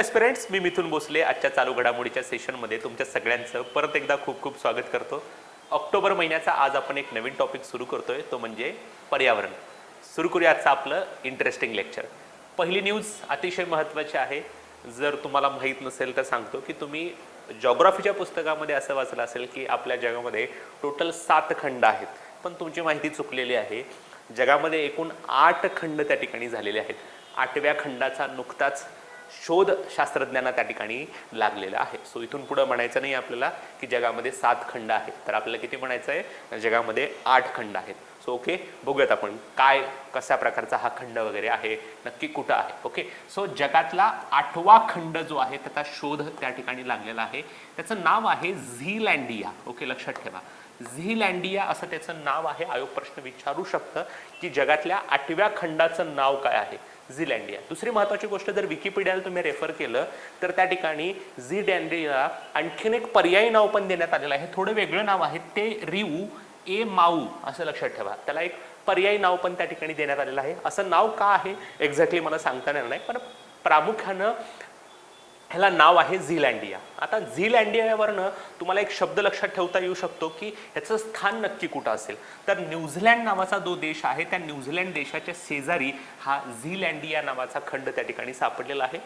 एस्पिरंट्स, मी मिथुन भोसले आजच्या चालू घडामोडीच्या सेशनमध्ये तुमच्या सगळ्यांचं परत एकदा खूप खूप स्वागत करतो. ऑक्टोबर महिन्याचा आज आपण एक नवीन टॉपिक सुरू करतोय, तो म्हणजे पर्यावरण. सुरू करूया आजचं आपलं इंटरेस्टिंग लेक्चर. पहिली न्यूज अतिशय महत्त्वाची आहे. जर तुम्हाला माहीत नसेल तर सांगतो की तुम्ही जॉग्राफीच्या पुस्तकामध्ये असं वाचलं असेल की आपल्या जगामध्ये टोटल 7 खंड आहेत, पण तुमची माहिती चुकलेली आहे. जगामध्ये एकूण 8 खंड त्या ठिकाणी झालेले आहेत. 8व्या खंडाचा नुकताच शोध शास्त्रज्ञांना त्या ठिकाणी लागलेला आहे. सो इथून पुढे म्हणायचं नाही आपल्याला की जगामध्ये 7 खंड आहेत, तर आपल्याला किती म्हणायचं आहे, जगामध्ये 8 खंड आहेत. सो ओके, बघूयात आपण काय कशा प्रकारचा हा खंड वगैरे आहे, नक्की कुठं आहे. ओके, सो जगातला 8वा खंड जो आहे त्याचा शोध त्या ठिकाणी लागलेला आहे. त्याचं नाव आहे झीलँडिया. ओके, लक्षात ठेवा, झीलँडिया असं त्याचं नाव आहे. आयोग प्रश्न विचारू शकतं की जगातल्या 8व्या खंडाचं नाव काय आहे. झीलँडिया. दुसरी महत्त्वाची गोष्ट, जर विकिपीडियाला तुम्ही रेफर केलं तर त्या ठिकाणी झीलँडियाला आणखीन एक पर्यायी नाव पण देण्यात आलेलं आहे. थोडं वेगळं नाव आहे, ते रिऊ ए माऊ असं लक्षात ठेवा. त्याला एक पर्यायी नाव पण त्या ठिकाणी देण्यात आलेलं आहे. असं नाव का आहे एक्झॅक्टली मला सांगता येणार नाही, पण प्रामुख्यानं ह्याला नाव आहे झीलँडिया. आता झीलँडियावरनं तुम्हाला एक शब्द लक्षात ठेवता येऊ शकतो की ह्याचं स्थान नक्की कुठं असेल. तर न्यूझीलँड नावाचा जो देश आहे, त्या न्यूझीलँड देशाच्या शेजारी हा झीलँडिया नावाचा खंड त्या ठिकाणी सापडलेला आहे.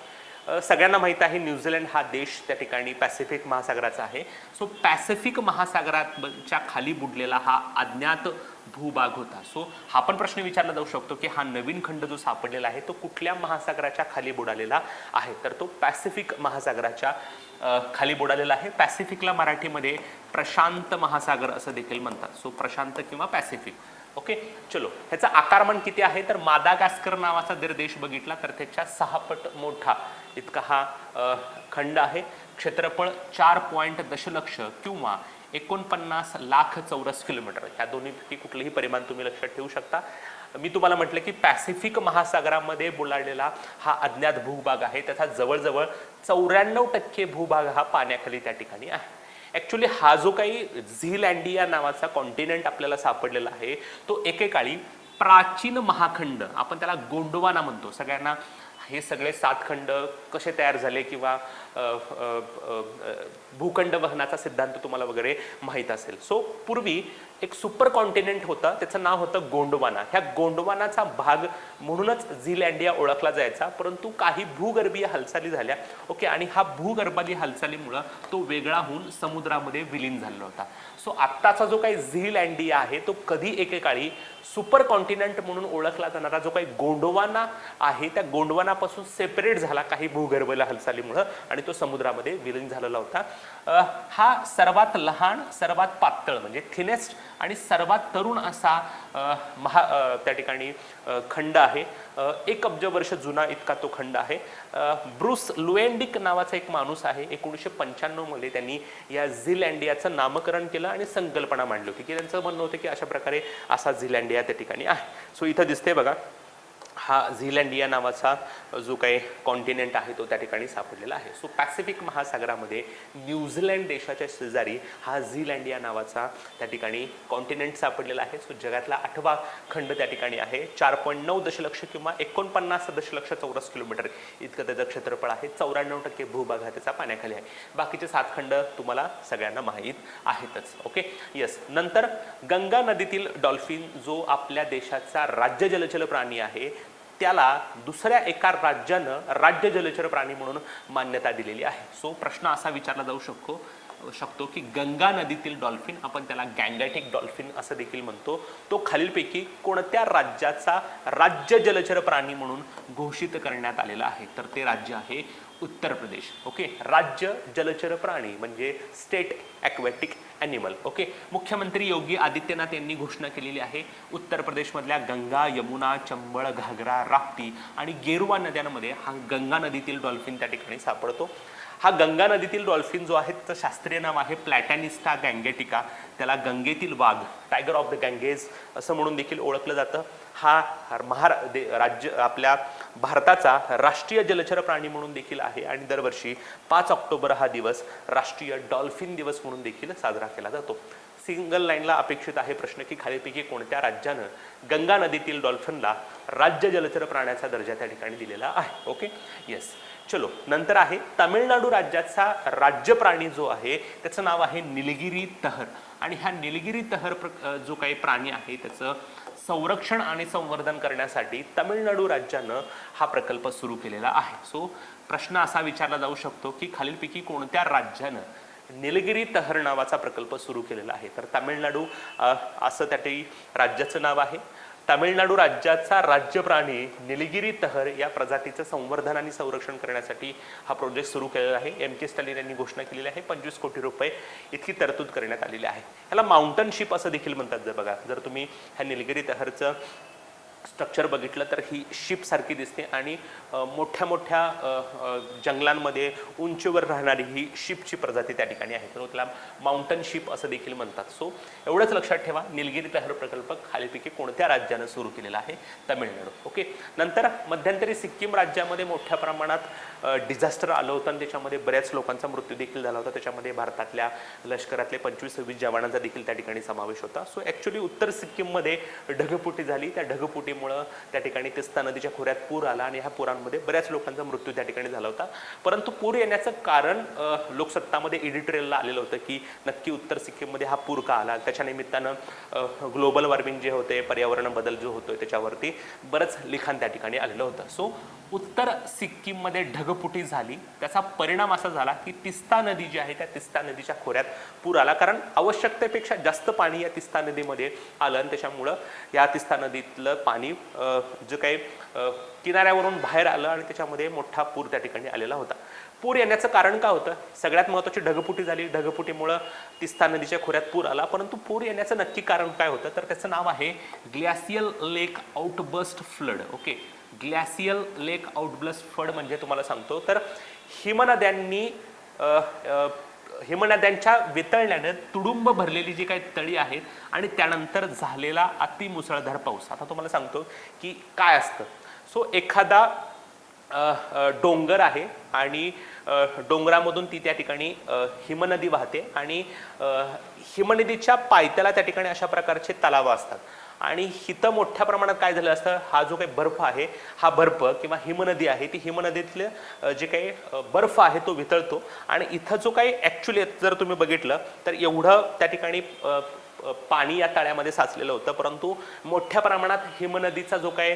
सगळ्यांना माहीत आहे न्यूझीलंड हा देश त्या ठिकाणी पॅसिफिक महासागराचा आहे. सो पॅसिफिक महासागराच्या खाली बुडलेला हा अज्ञात भूभाग होता. सो हा पण प्रश्न विचारला जाऊ शकतो की हा नवीन खंड जो सापडलेला आहे तो कुठल्या महासागराच्या खाली बुडालेला आहे. तर तो पॅसिफिक महासागराच्या खाली बुडालेला आहे. पॅसिफिकला मराठीमध्ये प्रशांत महासागर असं देखील म्हणतात. सो प्रशांत किंवा पॅसिफिक. ओके, चलो, ह्याचा आकारमान किती आहे, तर मादागास्कर नावाचा जर देश बघितला तर त्याच्या 6 पट मोठा इतका हा खंड आहे. क्षेत्रफळ 4 दशलक्ष किंवा 49 लाख चौरस किलोमीटर. ह्या दोन्हीपैकी कुठलेही परिमाण तुम्ही लक्षात ठेवू शकता. मी तुम्हाला म्हटलं की पॅसिफिक महासागरामध्ये बुडालेला हा अज्ञात भूभाग आहे. त्याचा जवळजवळ 94% भूभाग हा पाण्याखाली त्या ठिकाणी आहे. ॲक्च्युली हा जो काही झीलँडिया नावाचा कॉन्टिनेंट आपल्याला सापडलेला आहे तो एकेकाळी प्राचीन महाखंड, आपण त्याला गोंडवाना म्हणतो. सगळ्यांना हे सगळे 7 खंड कसे तयार झाले किंवा भूखंड वहनाचा सिद्धांत तुम्हाला वगैरे माहीत असेल. सो पूर्वी एक सुपर कॉन्टिनेंट होता, त्याचं नाव होतं गोंडवाना. ह्या गोंडवानाचा भाग म्हणूनच झीलँडिया ओळखला जायचा, परंतु काही भूगर्भीय हालचाली झाल्या. ओके, आणि हा भूगर्भाली हालचालीमुळं तो वेगळा होऊन समुद्रामध्ये विलीन झालेला होता. सो आत्ताचा जो काही झीलँडिया आहे तो कधी एकेकाळी सुपर कॉन्टिनेंट म्हणून ओळखला जाणारा जो काही गोंडवाना आहे त्या गोंडवानापासून सेपरेट झाला काही भूगर्भीय हालचालीमुळं आणि तो समुद्रामध्ये विलीन झालेला होता. हा सर्वात लहान, सर्वात पातळ म्हणजे थिनेस्ट आणि सर्वात तरुण असा त्या ठिकाणी खंड आहे. 1 अब्ज वर्ष जुना इतका तो खंड आहे. ब्रूस लुएंडिक नावाचा एक माणूस आहे. 1995 मध्ये त्यांनी या झीलँडियाचं नामकरण केलं आणि संकल्पना मांडली होती की त्यांचं म्हणणं होतं की अशा प्रकारे असा झीलँडिया त्या ठिकाणी आहे. सो इथं दिसते बघा, हा झीलँडिया नावाचा जो काही कॉन्टिनेंट आहे तो त्या ठिकाणी सापडलेला आहे. सो पॅसिफिक महासागरामध्ये न्यूझीलंड देशाच्या शेजारी हा झीलँडिया नावाचा त्या ठिकाणी कॉन्टिनेंट सापडलेला आहे. सो जगातला 8वा खंड त्या ठिकाणी आहे. 4.9 दशलक्ष किंवा 49 दशलक्ष चौरस किलोमीटर इतकं त्याचं क्षेत्रफळ आहे. 94% भूभाग हा त्याचा पाण्याखाली आहे. बाकीचे 7 खंड तुम्हाला सगळ्यांना माहीत आहेतच. Okay, yes. नंतर गंगा नदीतील डॉल्फिन जो आपल्या देशाचा राज्य जलचर प्राणी आहे त्याला दुसऱ्या एका राज्यानं राज्य जलचर प्राणी म्हणून मान्यता दिलेली आहे. सो प्रश्न असा विचारला जाऊ शकतो की गंगा नदीतील डॉल्फिन, आपण त्याला गँगॅटिक डॉल्फिन असं देखील म्हणतो, तो खालीलपैकी कोणत्या राज्याचा राज्य जलचर प्राणी म्हणून घोषित करण्यात आलेला आहे, तर ते राज्य आहे उत्तर प्रदेश. ओके, राज्य जलचर प्राणी म्हणजे स्टेट ॲक्वॅटिक ॲनिमल. ओके, मुख्यमंत्री योगी आदित्यनाथ यांनी घोषणा केलेली आहे. उत्तर प्रदेशमधल्या गंगा, यमुना, चंबळ, घागरा, राप्ती आणि गेरुवा नद्यांमध्ये हा गंगा नदीतील डॉल्फिन त्या ठिकाणी सापडतो. हा गंगा नदीतील डॉल्फिन जो आहे त्याचं शास्त्रीय नाव आहे प्लॅटॅनिस्टा गँगेटिका. त्याला गंगेतील वाघ, टायगर ऑफ द गँगेज असं म्हणून देखील ओळखलं जातं. हा राज्य आपल्या भारताचा राष्ट्रीय जलचर प्राणी म्हणून देखील आहे आणि दरवर्षी 5 ऑक्टोबर हा दिवस राष्ट्रीय डॉल्फिन दिवस म्हणून देखील साजरा केला जातो. सिंगल लाईनला अपेक्षित आहे प्रश्न की खालीलपैकी कोणत्या राज्यानं गंगा नदीतील डॉल्फिनला राज्य जलचर प्राण्याचा दर्जा त्या ठिकाणी दिलेला आहे. Okay, yes. चलो, नंतर आहे तामिळनाडू राज्याचा राज्य प्राणी जो आहे त्याचं नाव आहे निलगिरी तहर. आणि ह्या निलगिरी तहर जो काही प्राणी आहे त्याचं संरक्षण आणि संवर्धन करण्यासाठी तामिळनाडू राज्यानं हा प्रकल्प सुरू केलेला आहे. सो प्रश्न असा विचारला जाऊ शकतो की खालीलपैकी कोणत्या राज्यानं निलगिरी तहर नावाचा प्रकल्प सुरू केलेला आहे? तर तामिळनाडू असं त्या राज्याचं नाव आहे. तामिळनाडू राज्याचा राज्य प्राणी निलगिरी तहर या प्रजातीचं संवर्धन आणि संरक्षण करण्यासाठी हा प्रोजेक्ट सुरू केलेला आहे. M.K. स्टॅलिन यांनी घोषणा केलेली आहे. 25 कोटी रुपये इतकी तरतूद करण्यात आलेली आहे. ह्याला माउंटन शिप असं देखील म्हणतात. जर बघा, जर तुम्ही ह्या निलगिरी तहरचं स्ट्रक्चर बघितलं तर ही शिप सारखी दिसते आणि मोठ्या मोठ्या जंगलांमध्ये उंचीवर राहणारी ही शिपची प्रजाती त्या ठिकाणी आहे. तर त्याला माउंटन शिप असं देखील म्हणतात. सो एवढंच लक्षात ठेवा, निलगिरी तहर प्रकल्प खालीलपैकी कोणत्या राज्यानं सुरू केलेला आहे? तामिळनाडू. ओके. नंतर मध्यंतरी सिक्कीम राज्यामध्ये मोठ्या प्रमाणात डिझास्टर आलं होतं आणि त्याच्यामध्ये बऱ्याच लोकांचा मृत्यू देखील झाला होता. त्याच्यामध्ये भारतातल्या लष्करातले 25-26 जवानांचा देखील त्या ठिकाणी समावेश होता. सो ॲक्च्युली उत्तर सिक्कीममध्ये ढगफुटी झाली. त्या ढगफुटीमुळं त्या ठिकाणी तिस्ता नदीच्या खोऱ्यात पूर आला आणि ह्या पुरांमध्ये बऱ्याच लोकांचा मृत्यू त्या ठिकाणी झाला होता. परंतु पूर येण्याचं कारण लोकसत्तामध्ये एडिटोरियलला आलेलं होतं की नक्की उत्तर सिक्कीममध्ये हा पूर का आला. त्याच्या निमित्तानं ग्लोबल वॉर्मिंग जे होते, पर्यावरण बदल जो होतोय त्याच्यावरती बरंच लिखाण त्या ठिकाणी आलेलं होतं. सो उत्तर सिक्कीममध्ये ढगफुटी झाली. त्याचा परिणाम असा झाला की तिस्ता नदी जी आहे त्या तिस्ता नदीच्या खोऱ्यात पूर आला. कारण आवश्यकतेपेक्षा जास्त पाणी या तिस्ता नदीमध्ये आलं आणि त्याच्यामुळं या तिस्ता नदीतलं पाणी जे काही किनाऱ्यावरून बाहेर आलं आणि त्याच्यामध्ये मोठा पूर त्या ठिकाणी आलेला होता. पूर येण्याचं कारण काय होतं? सगळ्यात महत्त्वाची ढगफुटी झाली. ढगफुटीमुळं तिस्ता नदीच्या खोऱ्यात पूर आला. परंतु पूर येण्याचं नक्की कारण काय होतं? तर त्याचं नाव आहे ग्लॅसियल लेक आउटबर्स्ट फ्लड. ओके. ग्लॅसियल लेक आउटबर्स्ट फ्लड म्हणजे तुम्हाला सांगतो तर हिमनद्यांच्या वितळण्याने तुडुंब भरलेली जी काही तळी आहेत आणि त्यानंतर झालेला अतिमुसळधार पाऊस. आता तुम्हाला सांगतो की काय असतं. सो एखादा डोंगर आहे आणि डोंगरामधून ती त्या ठिकाणी हिमनदी वाहते आणि हिमनदीच्या पायथ्याला त्या ठिकाणी अशा प्रकारचे तलाव असतात आणि इथं मोठ्या प्रमाणात काय झालं असतं, हा जो काही बर्फ आहे हा बर्फ किंवा हिमनदी आहे ती हिमनदीतले जे काही बर्फ आहे तो वितळतो आणि इथं जो काही ॲक्च्युली जर तुम्ही बघितलं तर एवढं त्या ठिकाणी पाणी या तळ्यामध्ये साचलेलं होतं. परंतु मोठ्या प्रमाणात हिमनदीचा जो काही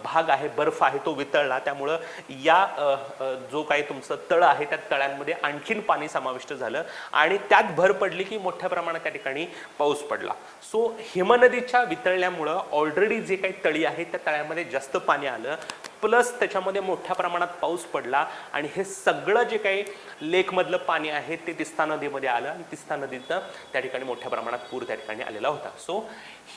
भाग आहे, बर्फ आहे तो वितळला. त्यामुळं या जो काही तुमचं तळ आहे त्या तळ्यांमध्ये आणखीन पाणी समाविष्ट झालं आणि त्यात भर पडली की मोठ्या प्रमाणात त्या ठिकाणी पाऊस पडला. सो हिमनदीच्या वितळल्यामुळं ऑलरेडी जे काही तळी आहे त्या तळ्यामध्ये जास्त पाणी आलं प्लस त्याच्यामध्ये मोठ्या प्रमाणात पाऊस पडला आणि हे सगळं जे काही लेकमधलं पाणी आहे ते तिस्ता नदीमध्ये आलं आणि तिस्ता नदीचं त्या ठिकाणी मोठ्या प्रमाणात पूर त्या ठिकाणी आलेला होता. सो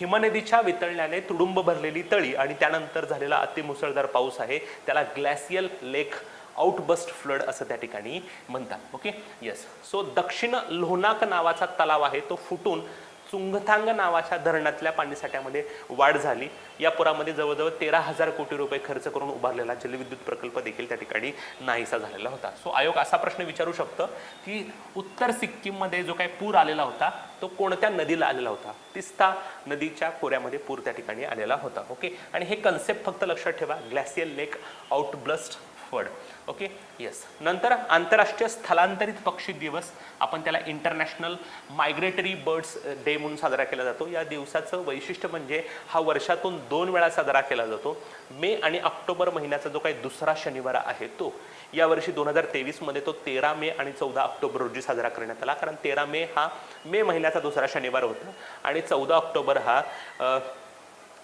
हिमनदीच्या वितळण्याने तुडुंब भरलेली तळी आणि त्यानंतर झालेला अतिमुसळधार पाऊस आहे त्याला ग्लॅसियल लेक आउटबर्स्ट फ्लड असं त्या ठिकाणी म्हणतात. ओके. येस. सो दक्षिण लोहनाक नावाचा तलाव आहे तो फुटून चुंगथांग नावाच्या धरणातल्या पाणीसाठ्यामध्ये वाढ झाली. या पुरामध्ये जवळजवळ 13,000 कोटी रुपये खर्च करून उभारलेला जलविद्युत प्रकल्प देखील त्या ठिकाणी नाहीसा झालेला होता. सो आयोग असा प्रश्न विचारू शकतो की उत्तर सिक्कीममध्ये जो काही पूर आलेला होता तो कोणत्या नदीला आलेला होता? तिस्ता नदीच्या खोऱ्यामध्ये पूर त्या ठिकाणी आलेला होता. ओके. आणि हे कन्सेप्ट फक्त लक्षात ठेवा, ग्लॅसियल लेक आउटबर्स्ट फ्लड. ओके. येस. नंतर आंतरराष्ट्रीय स्थलांतरित पक्षी दिवस, आपण त्याला इंटरनॅशनल मायग्रेटरी बर्ड्स डे म्हणून साजरा केला जातो. या दिवसाचं वैशिष्ट्य म्हणजे हा वर्षातून 2 वेळा साजरा केला जातो. मे आणि ऑक्टोबर महिन्याचा जो काही दुसरा शनिवार आहे तो यावर्षी 2023 मध्ये तो 13 मे आणि 14 ऑक्टोबर रोजी साजरा करण्यात आला. कारण 13 मे हा मे महिन्याचा दुसरा शनिवार होता आणि 14 ऑक्टोबर हा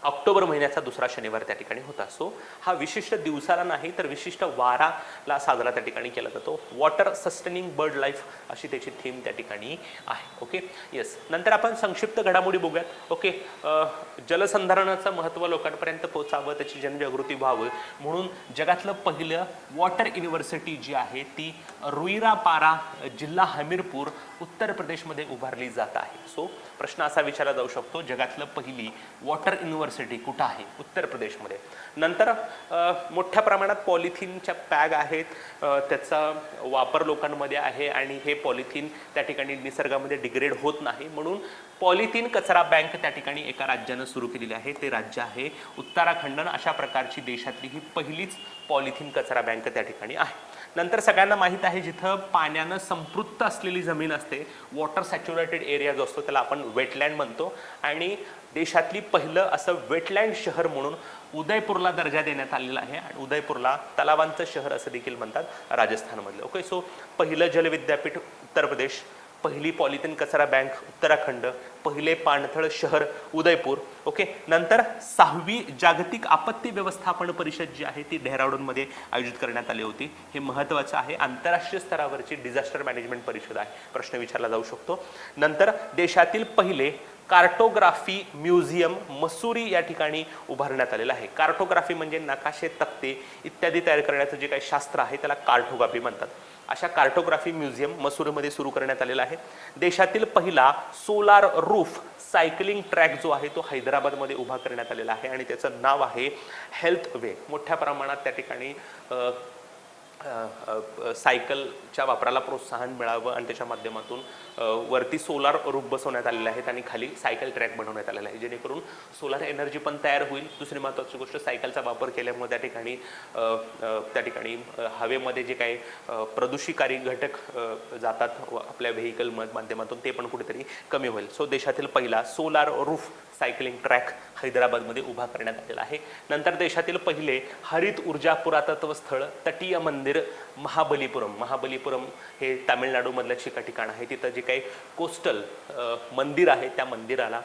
ऑक्टोबर महिन्याचा दुसरा शनिवार त्या ठिकाणी होता. सो हा विशिष्ट दिवसाला नाही तर विशिष्ट वाराला साजरा त्या ठिकाणी केला जातो. वॉटर सस्टेनिंग बर्ड लाईफ अशी त्याची थीम त्या ठिकाणी आहे. ओके. येस. नंतर आपण संक्षिप्त घडामोडी बघूयात. ओके. जलसंधारणाचं महत्त्व लोकांपर्यंत पोहोचावं, त्याची जनजागृती व्हावं म्हणून जगातलं पहिलं वॉटर युनिव्हर्सिटी जी आहे ती रुईरापारा, जिल्हा हमीरपूर, उत्तर प्रदेशमध्ये उभारली जात आहे. सो प्रश्न असा विचारला जाऊ शकतो, जगातलं पहिली वॉटर युनिव्हर्सिटी युनिव्हर्सिटी कुठं आहे? उत्तर प्रदेशमध्ये. नंतर मोठ्या प्रमाणात पॉलिथिनच्या बॅग आहेत, त्याचा वापर लोकांमध्ये आहे आणि हे पॉलिथिन त्या ठिकाणी निसर्गामध्ये डिग्रेड होत नाही, म्हणून पॉलिथिन कचरा बँक त्या ठिकाणी एका राज्यानं सुरू केलेली आहे. ते राज्य आहे उत्तराखंड. अशा प्रकारची देशातली ही पहिलीच पॉलिथिन कचरा बँक त्या ठिकाणी आहे. नंतर सगळ्यांना माहीत आहे, जिथं पाण्यानं संपृक्त असलेली जमीन असते, वॉटर सॅच्युरेटेड एरिया जो असतो त्याला आपण वेटलँड म्हणतो, आणि देशातली पहिलं असं वेटलँड शहर म्हणून उदयपूरला दर्जा देण्यात आलेला आहे. आणि उदयपूरला तलावांचं शहर असं देखील म्हणतात राजस्थानमधलं. ओके, सो पहिलं जलविद्यापीठ उत्तर प्रदेश, पहिली पॉलिथिन कचरा बँक उत्तराखंड, पहिले पाणथळ शहर उदयपूर. ओके, नंतर 6वी जागतिक आपत्ती व्यवस्थापन परिषद जी आहे ती डेहराडूनमध्ये आयोजित करण्यात आली होती. हे महत्त्वाचं आहे, आंतरराष्ट्रीय स्तरावरची डिझास्टर मॅनेजमेंट परिषद आहे, प्रश्न विचारला जाऊ शकतो. नंतर देशातील पहिले कार्टोग्राफी म्युझियम मसुरी या ठिकाणी उभारण्यात आलेलं आहे. कार्टोग्राफी म्हणजे नकाशे, तक्ते इत्यादी तयार करण्याचं जे काही शास्त्र आहे त्याला कार्टोग्राफी म्हणतात. अशा कार्टोग्राफी म्युझियम मसुरीमध्ये सुरू करण्यात आलेला आहे. देशातील पहिला सोलार रूफ सायकलिंग ट्रॅक जो आहे तो हैदराबादमध्ये उभा करण्यात आलेला आहे आणि त्याचं नाव आहे हेल्थ वे. मोठ्या प्रमाणात त्या ठिकाणी सायकलच्या वापराला प्रोत्साहन मिळावं आणि त्याच्या माध्यमातून वरती सोलार रूफ बसवण्यात आलेले आहेत आणि खाली सायकल ट्रॅक बनवण्यात आलेला आहे, जेणेकरून सोलार एनर्जी पण तयार होईल. दुसरी महत्त्वाची गोष्ट, सायकलचा वापर केल्यामुळे त्या ठिकाणी हवेमध्ये जे काही प्रदूषिकारी घटक जातात आपल्या व्हेकल माध्यमातून ते पण कुठेतरी कमी होईल. सो देशातील पहिला सोलार रूफ सायकलिंग ट्रॅक हैदराबादमध्ये उभा करण्यात आलेला आहे. नंतर देशातील पहिले हरित ऊर्जा पुरातत्व स्थळ तटीय मंदिर महाबलीपुरम हे तामिळनाडूमधलं ठिकाण आहे. तिथं जे काही कोस्टल मंदिर आहे त्या मंदिराला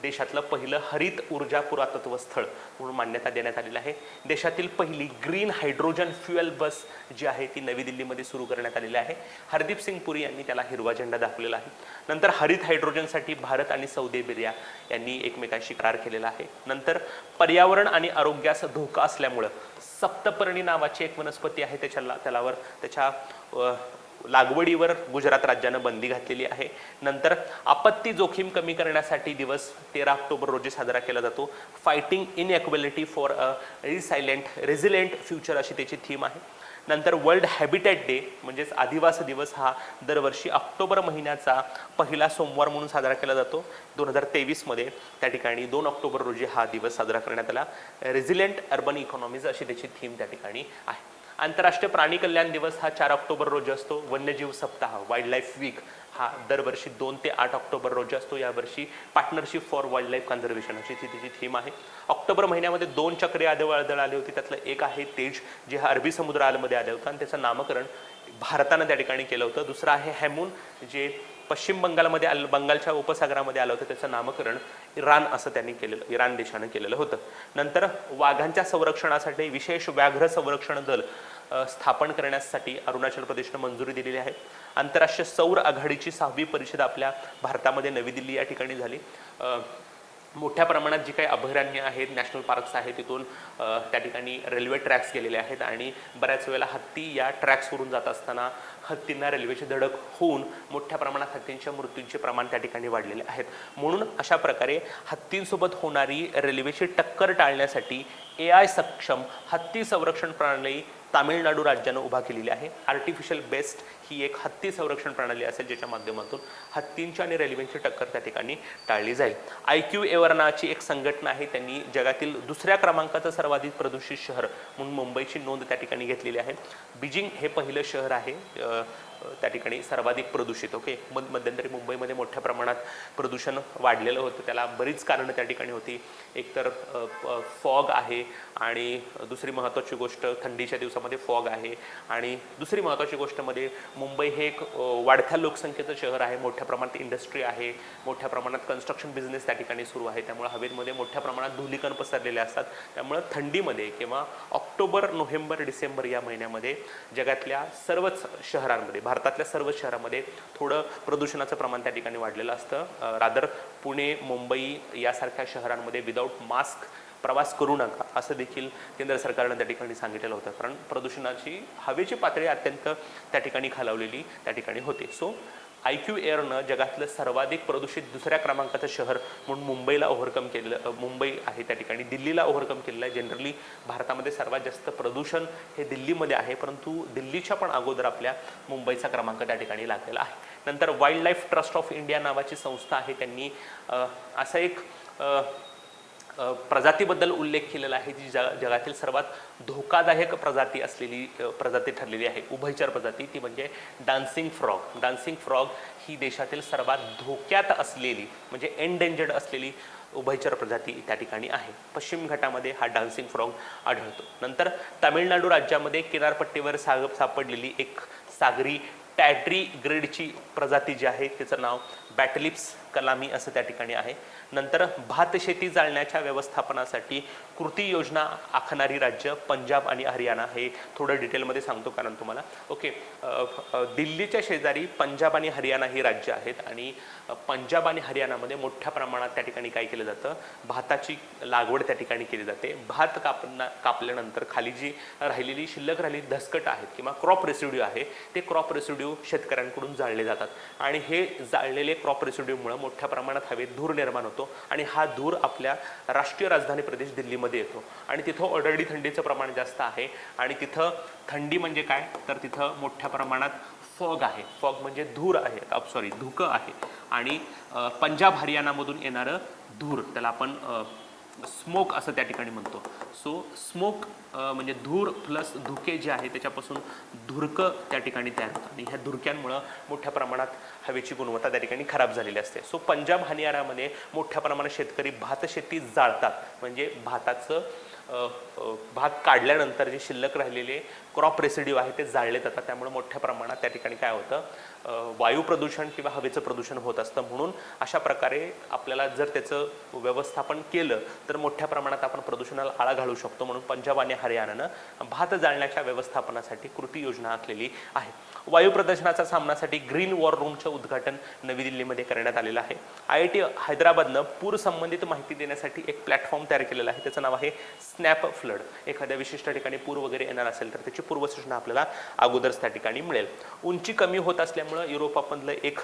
देशातलं पहिलं हरित ऊर्जा पुरातत्व स्थळ म्हणून मान्यता देण्यात आलेली आहे. देशातील पहिली ग्रीन हायड्रोजन फ्युएल बस जी आहे ती नवी दिल्लीमध्ये सुरू करण्यात आलेली आहे. हरदीप सिंग पुरी यांनी त्याला हिरवा झेंडा दाखवलेला आहे. नंतर हरित हायड्रोजनसाठी भारत आणि सौदी अरेबिया यांनी एकमेकांशी करार केलेला आहे. नंतर पर्यावरण आणि आरोग्यास धोका असल्यामुळं सप्तपर्णी नावाची एक वनस्पती आहे त्याच्या लागवडीवर गुजरात राज्यानं बंदी घातलेली आहे. नंतर आपत्ती जोखीम कमी करण्यासाठी दिवस 13 ऑक्टोबर रोजी साजरा केला जातो. Fighting inequality for a resilient future अशी त्याची थीम आहे. नंतर वर्ल्ड हॅबिटॅट डे म्हणजेच आदिवासी दिवस हा दरवर्षी ऑक्टोबर महिन्याचा पहिला सोमवार म्हणून साजरा केला जातो. 2023मध्ये त्या ठिकाणी 2 ऑक्टोबर रोजी हा दिवस साजरा करण्यात आला. रेझिलिएंट अर्बन इकॉनॉमीज अशी त्याची थीम त्या ठिकाणी आहे. आंतरराष्ट्रीय प्राणी कल्याण दिवस हा 4 ऑक्टोबर रोजी असतो. वन्यजीव सप्ताह वाईल्ड लाईफ वीक हा दरवर्षी 2 ते 8 ऑक्टोबर रोजी असतो. यावर्षी partnership for wild life conservation अशी तिची थीम आहे. ऑक्टोबर महिन्यामध्ये 2 चक्रीवादळ आले होते, त्यातलं एक आहे तेज, जे हा अरबी समुद्रामध्ये आलं होतं आणि त्याचं नामकरण भारतानं त्या ठिकाणी केलं होतं. दुसरं आहे हेमून, जे पश्चिम बंगालमध्ये बंगालच्या उपसागरामध्ये आलं होतं, त्याचं नामकरण इराण देशानं केलेलं होतं. नंतर वाघांच्या संरक्षणासाठी विशेष व्याघ्र संरक्षण दल स्थापन करण्यासाठी अरुणाचल प्रदेशनं मंजुरी दिलेली आहे. आंतरराष्ट्रीय सौर आघाडीची 6वी परिषद आपल्या भारतामध्ये नवी दिल्ली या ठिकाणी झाली. मोठ्या प्रमाणात जी काही अभयारण्य आहेत, नॅशनल पार्क्स आहेत, तिथून त्या ठिकाणी रेल्वे ट्रॅक्स गेलेले आहेत आणि बऱ्याच वेळेला हत्ती या ट्रॅक्सवरून जात असताना हत्तींना रेल्वेची धडक होऊन मोठ्या प्रमाणात हत्तींच्या मृत्यूंचे प्रमाण त्या ठिकाणी वाढलेले आहेत. म्हणून अशा प्रकारे हत्तींसोबत होणारी रेल्वेची टक्कर टाळण्यासाठी AI सक्षम हत्ती संरक्षण प्रणाली तामिळनाडू राज्यानं उभा केलेली आहे. आर्टिफिशियल बेस्ट ही एक हत्ती संरक्षण प्रणाली असेल, ज्याच्या माध्यमातून हत्तींची आणि रेल्वेची टक्कर त्या ठिकाणी टाळली जाईल. IQAवर नावाची एक संघटना आहे, त्यांनी जगातील 2ऱ्या क्रमांकाचं सर्वाधिक प्रदूषित शहर म्हणून मुंबईची नोंद त्या ठिकाणी घेतलेली आहे. बीजिंग हे पहिलं शहर आहे त्या ठिकाणी सर्वाधिक प्रदूषित. ओके, मध्यंतरी मुंबईमध्ये मोठ्या प्रमाणात प्रदूषण वाढलेलं होतं, त्याला बरीच कारणं त्या ठिकाणी होती. एकतर फॉग आहे आणि दुसरी महत्त्वाची गोष्ट थंडीच्या दिवसामध्ये फॉग आहे आणि दुसरी महत्त्वाची गोष्ट मध्ये मुंबई हे एक वाढत्या लोकसंख्येचं शहर आहे. मोठ्या प्रमाणात इंडस्ट्री आहे, मोठ्या प्रमाणात कन्स्ट्रक्शन बिझनेस त्या ठिकाणी सुरू आहे, त्यामुळे हवेमध्ये मोठ्या प्रमाणात धुलीकण पसरलेले असतात. त्यामुळे थंडीमध्ये किंवा ऑक्टोबर, नोव्हेंबर, डिसेंबर या महिन्यामध्ये जगातल्या सर्वच शहरांमध्ये, भारतातल्या सर्वच शहरांमध्ये थोडं प्रदूषणाचं प्रमाण त्या ठिकाणी वाढलेलं असतं. रादर पुणे, मुंबई यासारख्या शहरांमध्ये विदाऊट मास्क प्रवास करू नका असं देखील केंद्र सरकारनं त्या ठिकाणी सांगितलेलं होतं, कारण प्रदूषणाची हवेची पातळी अत्यंत त्या ठिकाणी खालावलेली त्या ठिकाणी होते. सो IQ एअरनं जगातलं सर्वाधिक प्रदूषित दुसऱ्या क्रमांकाचं शहर म्हणून मुंबईला ओव्हरकम केलं. मुंबई आहे त्या ठिकाणी, दिल्लीला ओव्हरकम केलेलं आहे. जनरली भारतामध्ये सर्वात जास्त प्रदूषण हे दिल्लीमध्ये आहे, परंतु दिल्लीच्या पण अगोदर आपल्या मुंबईचा क्रमांक त्या ठिकाणी लागलेला आहे. नंतर wild life trust of India नावाची संस्था आहे, त्यांनी असं एक प्रजातीबद्दल उल्लेख केलेला आहे जी जगातील सर्वात धोकादायक प्रजाती ठरलेली आहे, उभयचर प्रजाती, ती म्हणजे डान्सिंग फ्रॉग. डान्सिंग फ्रॉग ही देशातील सर्वात धोक्यात असलेली म्हणजे एंडेंजर्ड असलेली उभयचर प्रजाती त्या ठिकाणी आहे. पश्चिम घाटामध्ये हा डान्सिंग फ्रॉग आढळतो. नंतर तामिळनाडू राज्यामध्ये किनारपट्टीवर सापडलेली एक सागरी टॅड्रीग्रेडची प्रजाती जी आहे त्याचं नाव बॅटलिप्स कलामी असं त्या ठिकाणी आहे. नंतर भात शेती जाळण्याच्या व्यवस्थापनासाठी कृती योजना आखणारी राज्य पंजाब आणि हरियाणा. हे थोडं डिटेलमध्ये सांगतो कारण तुम्हाला. ओके, दिल्लीच्या शेजारी पंजाब आणि हरियाणा ही राज्य आहेत आणि पंजाब आणि हरियाणामध्ये मोठ्या प्रमाणात त्या ठिकाणी काय केलं जातं, भाताची लागवड त्या ठिकाणी केली जाते. भात कापल्यानंतर खाली जी शिल्लक राहिलेली धसकट आहेत किंवा क्रॉप रेसिड्यू आहे ते क्रॉप रेसिड्यू शेतकऱ्यांकडून जाळले जातात आणि हे जाळलेले क्रॉप रेसिड्यूमुळे मोठ्या प्रमाणात हवेत धूर निर्माण होतो आणि हा धूर आपल्या राष्ट्रीय राजधानी प्रदेश दिल्लीमध्ये येतो आणि तिथं ऑलरेडी थंडीचं प्रमाण जास्त आहे आणि तिथं थंडी म्हणजे काय तर तिथं मोठ्या प्रमाणात फॉग आहे. फॉग म्हणजे धूर आहे, धुकं आहे आणि पंजाब हरियाणामधून येणारं धूर त्याला आपण स्मोक असं त्या ठिकाणी म्हणतो. सो स्मोक म्हणजे धूर प्लस धुके जे आहे त्याच्यापासून धुरकं त्या ठिकाणी तयार होतं आणि ह्या धुरक्यांमुळं मोठ्या प्रमाणात हवेची गुणवत्ता त्या ठिकाणी खराब झालेली असते. सो पंजाब हरियाणामध्ये मोठ्या प्रमाणात शेतकरी भात शेती जाळतात म्हणजे भात काढल्यानंतर जे शिल्लक राहिलेले क्रॉप रेसिड्यू आहे ते जाळले जातात. त्यामुळे मोठ्या प्रमाणात त्या ठिकाणी काय होतं, वायू प्रदूषण किंवा हवेचं प्रदूषण होत असतं. म्हणून अशा प्रकारे आपल्याला जर त्याचं व्यवस्थापन केलं तर मोठ्या प्रमाणात आपण प्रदूषणाला आळा घालू शकतो. म्हणून पंजाब आणि हरियाणानं भात जाळण्याच्या व्यवस्थापनासाठी कृती योजना आखलेली आहे. वायू प्रदूषणाचा सामनासाठी ग्रीन वॉर रूमचं उद्घाटन नवी दिल्लीमध्ये करण्यात आलेलं आहे. IIT हैदराबादनं पूर संबंधित माहिती देण्यासाठी एक प्लॅटफॉर्म तयार केलेला आहे, त्याचं नाव आहे स्नॅप फ्लड. एखाद्या विशिष्ट ठिकाणी पूर वगैरे येणार असेल तर त्याची पूर्वसूचना आपल्याला अगोदरच त्या ठिकाणी मिळेल. उंची कमी होत असल्यामुळं युरोपामधलं एक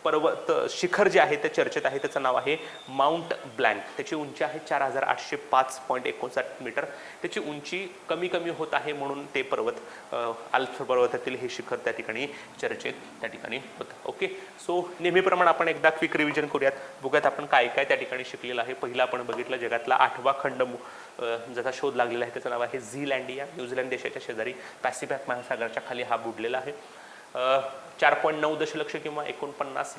पर्वत शिखर जे आहे ते चर्चेत आहे, त्याचं नाव आहे माउंट ब्लँक. त्याची उंची आहे 4805.59 मीटर. त्याची उंची कमी होत आहे म्हणून ते आल्प्स पर्वतातील हे शिखर त्या ठिकाणी चर्चेत त्या ठिकाणी होतं. ओके, सो नेहमीप्रमाणे आपण एकदा क्विक रिव्हिजन करूयात, बघूयात आपण काय त्या ठिकाणी शिकलेलं आहे. पहिला आपण बघितलं जगातला 8वा खंड ज्याचा शोध लागलेला आहे त्याचं नाव आहे झीलँडिया. न्यूझीलंड देशाच्या शेजारी पॅसिफिक महासागराच्या खाली हा बुडलेला आहे. 4.9 दशलक्ष किंवा 49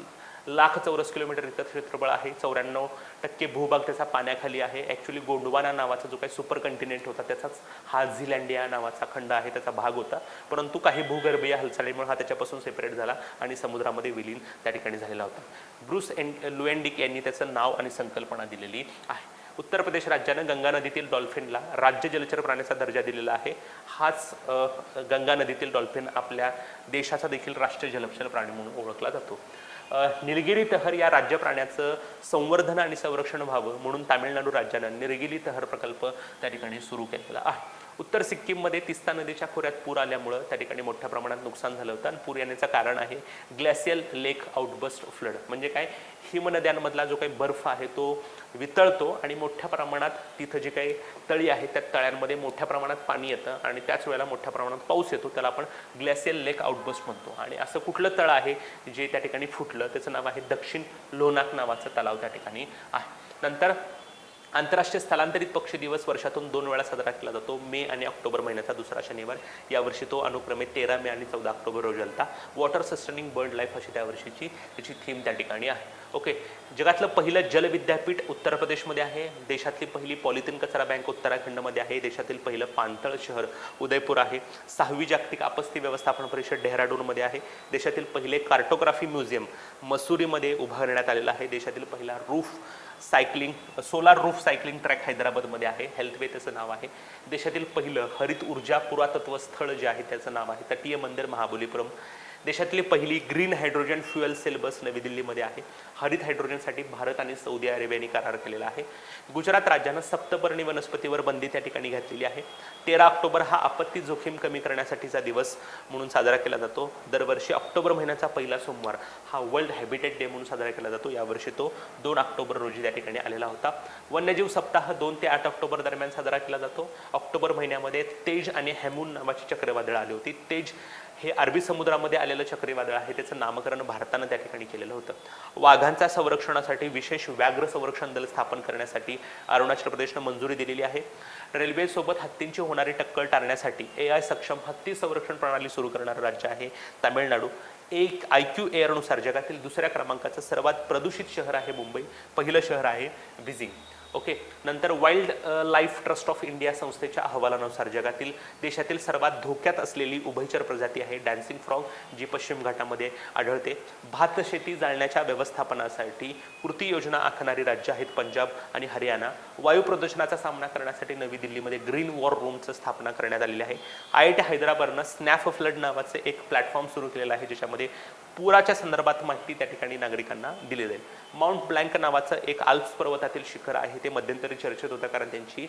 लाख चौरस किलोमीटर इतकं क्षेत्रफळ आहे. 94% भूभाग त्याचा पाण्याखाली आहे. ॲक्च्युली गोंडवाना नावाचा जो काही सुपर कंटिनेंट होता त्याचाच हा झीलँडिया नावाचा खंड आहे, त्याचा भाग होता. परंतु काही भूगर्भीय हालचालीमुळे हा त्याच्यापासून सेपरेट झाला आणि समुद्रामध्ये विलीन त्या ठिकाणी झालेला होता. ब्रूस लुएंडिक यांनी त्याचं नाव आणि संकल्पना दिलेली आहे. उत्तर प्रदेश राज्यानं गंगा नदीतील डॉल्फिनला राज्य जलचर प्राण्याचा दर्जा दिलेला आहे. हाच गंगा नदीतील डॉल्फिन आपल्या देशाचा देखील राष्ट्रीय जलचर प्राणी म्हणून ओळखला जातो. निलगिरी तहर या राज्य प्राण्याचं संवर्धन आणि संरक्षण व्हावं म्हणून तामिळनाडू राज्यानं निलगिरी तहर प्रकल्प त्या ठिकाणी सुरू केलेला आहे. उत्तर सिक्कीममध्ये तिस्ता नदीच्या खोऱ्यात पूर आल्यामुळं त्या ठिकाणी मोठ्या प्रमाणात नुकसान झालं होतं आणि पूर येण्याचं कारण आहे ग्लॅशियल लेक आउटबस्ट फ्लड. म्हणजे काय, हिमनद्यांमधला जो काही बर्फ आहे तो वितळतो आणि मोठ्या प्रमाणात तिथं जे काही तळी आहेत त्या तळ्यांमध्ये मोठ्या प्रमाणात पाणी येतं आणि त्याच वेळेला मोठ्या प्रमाणात पाऊस येतो. त्याला आपण ग्लॅशियल लेक आउटबस्ट म्हणतो. आणि असं कुठलं तळ आहे जे त्या ठिकाणी फुटलं, त्याचं नाव आहे दक्षिण लोनाक नावाचं तलाव त्या ठिकाणी आहे. नंतर आंतरराष्ट्रीय स्थलांतरित पक्षी दिवस वर्षातून 2 वेळा साजरा केला जातो, मे आणि ऑक्टोबर महिन्याचा दुसरा शनिवार. यावर्षी तो अनुक्रमे 13 मे आणि 14 ऑक्टोबर रोजी आलता. वॉटर सस्टेनिंग बर्ड लाईफ अशी त्या वर्षीची त्याची थीम त्या ठिकाणी आहे. ओके, जगातलं पहिलं जल विद्यापीठ उत्तर प्रदेशमध्ये आहे. देशातली पहिली पॉलिथिन कचरा बँक उत्तराखंडमध्ये आहे. देशातील पहिलं पाणथळ शहर उदयपूर आहे. 6वी जागतिक आपत्ती व्यवस्थापन परिषद डेहराडूनमध्ये आहे. देशातील पहिले कार्टोग्राफी म्युझियम मसुरीमध्ये उभारण्यात आलेलं आहे. देशातील पहिला सोलार रूफ सायकलिंग ट्रॅक हैदराबादमध्ये आहे. हेल्थवे त्याचं नाव आहे. देशातील पहिलं हरित ऊर्जा पुरातत्व स्थळ जे आहे त्याचं नाव आहे तटीय मंदिर महाबलीपुरम. देशातली पहिली ग्रीन हायड्रोजन फ्युएल सेल बस नवी दिल्लीमध्ये आहे. हरित हायड्रोजनसाठी भारत आणि सौदी अरेबियाने करार केलेला आहे. गुजरात राज्यानं सप्तपर्णी वनस्पतीवर बंदी त्या ठिकाणी घातलेली आहे. 13 ऑक्टोबर हा आपत्ती जोखीम कमी करण्यासाठीचा दिवस म्हणून साजरा केला जातो. दरवर्षी ऑक्टोबर महिन्याचा पहिला सोमवार हा वर्ल्ड हॅबिटेट डे म्हणून साजरा केला जातो. यावर्षी तो 2 ऑक्टोबर रोजी त्या ठिकाणी आलेला होता. वन्यजीव सप्ताह 2 ते 8 ऑक्टोबर दरम्यान साजरा केला जातो. ऑक्टोबर महिन्यामध्ये तेज आणि हेमून नावाची चक्रीवादळं आली होती. तेज हे अरबी समुद्रामध्ये आलेलं चक्रीवादळ आहे. त्याचं नामकरण भारतानं त्या ठिकाणी केलेलं होतं. वाघांच्या संरक्षणासाठी विशेष व्याघ्र संरक्षण दल स्थापन करण्यासाठी अरुणाचल प्रदेशनं मंजुरी दिलेली आहे. रेल्वेसोबत हत्तींची होणारी टक्कर टाळण्यासाठी AI सक्षम हत्ती संरक्षण प्रणाली सुरू करणारं राज्य आहे तामिळनाडू. एक IQ एअरनुसार जगातील दुसऱ्या क्रमांकाचं सर्वात प्रदूषित शहर आहे मुंबई. पहिलं शहर आहे बीजिंग. ओके. नंतर wild life trust of India संस्थेच्या अहवालानुसार जगातील देशातील सर्वात धोक्यात असलेली उभयचर प्रजाती आहे डान्सिंग फ्रॉग, जी पश्चिम घाटामध्ये आढळते. भात शेती जाळण्याच्या व्यवस्थापनासाठी कृती योजना आखणारी राज्य आहेत पंजाब आणि हरियाणा. वायू प्रदूषणाचा सामना करण्यासाठी नवी दिल्लीमध्ये ग्रीन वॉर रूमचं स्थापना करण्यात आलेली आहे. IIT हैदराबादनं स्नॅप फ्लड नावाचं एक प्लॅटफॉर्म सुरू केलेलं आहे, ज्याच्यामध्ये पुराच्या संदर्भात माहिती त्या ठिकाणी नागरिकांना दिली जाईल. माउंट ब्लँक नावाचं एक आल्प्स पर्वतातील शिखर आहे. ते मध्यंतरी चर्चेत होतं कारण त्यांची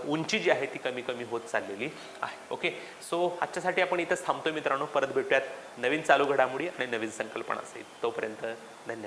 उंची जी आहे ती कमी कमी होत चाललेली आहे. ओके. सो आजच्यासाठी आपण इथंच थांबतोय मित्रांनो. परत भेटूयात नवीन चालू घडामोडी आणि नवीन संकल्पना असेल. तोपर्यंत धन्यवाद.